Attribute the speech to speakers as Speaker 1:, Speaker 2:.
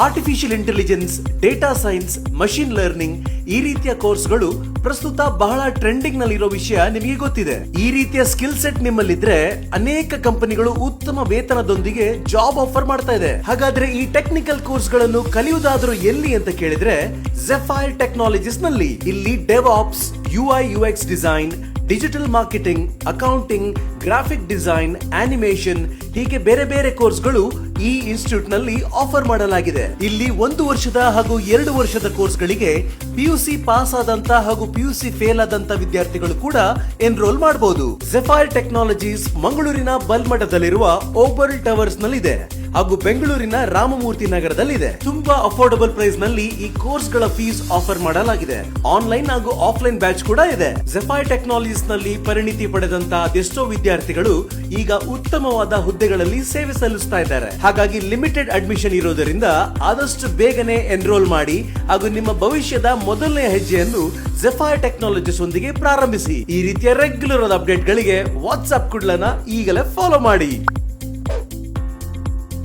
Speaker 1: Artificial intelligence, data science, machine learning ಈ ರೀತಿಯ ಕೋರ್ಸ್ಗಳು ಪ್ರಸ್ತುತ ಬಹಳ ಟ್ರೆಂಡಿಂಗ್ ನಲ್ಲಿರೋ ವಿಷಯ ನಿಮಗೆ ಗೊತ್ತಿದೆ. ಈ ರೀತಿಯ ಸ್ಕಿಲ್ ಸೆಟ್ ನಿಮ್ಮಲ್ಲಿದ್ರೆ ಅನೇಕ ಕಂಪನಿಗಳು ಉತ್ತಮ ವೇತನದೊಂದಿಗೆ ಜಾಬ್ ಆಫರ್ ಮಾಡ್ತಾ ಇದೆ. ಹಾಗಾದ್ರೆ ಈ ಟೆಕ್ನಿಕಲ್ ಕೋರ್ಸ್ ಗಳನ್ನು ಕಲಿಯುವುದಾದ್ರೂ ಎಲ್ಲಿ ಅಂತ ಕೇಳಿದ್ರೆ ಝೆಫೈರ್ ಟೆಕ್ನಾಲಜೀಸ್ ನಲ್ಲಿ. ಇಲ್ಲಿ DevOps, UI UX design, digital marketing, accounting, graphic design, animation ಹೀಗೆ ಬೇರೆ ಬೇರೆ ಕೋರ್ಸ್ಗಳು ಈ ಇನ್ಸ್ಟಿಟ್ಯೂಟ್ ನಲ್ಲಿ ಆಫರ್ ಮಾಡಲಾಗಿದೆ. ಇಲ್ಲಿ 1 ವರ್ಷದ ಹಾಗೂ 2 ವರ್ಷದ ಕೋರ್ಸ್ಗಳಿಗೆ PUC ಪಾಸ್ ಆದಂತ ಹಾಗೂ PUC ಫೇಲ್ ಆದಂತ ವಿದ್ಯಾರ್ಥಿಗಳು ಕೂಡ ಎನ್ರೋಲ್ ಮಾಡಬಹುದು. ಝೆಫೈರ್ ಟೆಕ್ನಾಲಜೀಸ್ ಮಂಗಳೂರಿನ ಬಲ್ಮಠದಲ್ಲಿರುವ ಓಬಲ್ ಟವರ್ಸ್ ನಲ್ಲಿದೆ ಹಾಗೂ ಬೆಂಗಳೂರಿನ ರಾಮಮೂರ್ತಿ ನಗರದಲ್ಲಿದೆ. ತುಂಬಾ ಅಫೋರ್ಡಬಲ್ ಪ್ರೈಸ್ ನಲ್ಲಿ ಈ ಕೋರ್ಸ್ ಗಳ ಫೀಸ್ ಆಫರ್ ಮಾಡಲಾಗಿದೆ. ಆನ್ಲೈನ್ ಹಾಗೂ ಆಫ್ಲೈನ್ ಬ್ಯಾಚ್ ಕೂಡ ಇದೆ. ಝೆಫೈರ್ ಟೆಕ್ನಾಲಜೀಸ್ ನಲ್ಲಿ ಪರಿಣಿತಿ ಪಡೆದಂತ ಅದೆಷ್ಟೋ ವಿದ್ಯಾರ್ಥಿಗಳು ಈಗ ಉತ್ತಮವಾದ ಹುದ್ದೆಗಳಲ್ಲಿ ಸೇವೆ ಸಲ್ಲಿಸ್ತಾ ಇದ್ದಾರೆ. ಹಾಗಾಗಿ ಲಿಮಿಟೆಡ್ ಅಡ್ಮಿಷನ್ ಇರೋದರಿಂದ ಆದಷ್ಟು ಬೇಗನೆ ಎನ್ರೋಲ್ ಮಾಡಿ ಹಾಗೂ ನಿಮ್ಮ ಭವಿಷ್ಯದ ಮೊದಲನೇ ಹೆಜ್ಜೆಯನ್ನು ಝೆಫೈರ್ ಟೆಕ್ನಾಲಜೀಸ್ ಒಂದಿಗೆ ಪ್ರಾರಂಭಿಸಿ. ಈ ರೀತಿಯ ರೆಗ್ಯುಲರ್ ಅಪ್ಡೇಟ್ ಗಳಿಗೆ ವಾಟ್ಸ್ಆಪ್ ಕುಡ್ಲನ್ನ ಈಗಲೇ ಫಾಲೋ ಮಾಡಿ.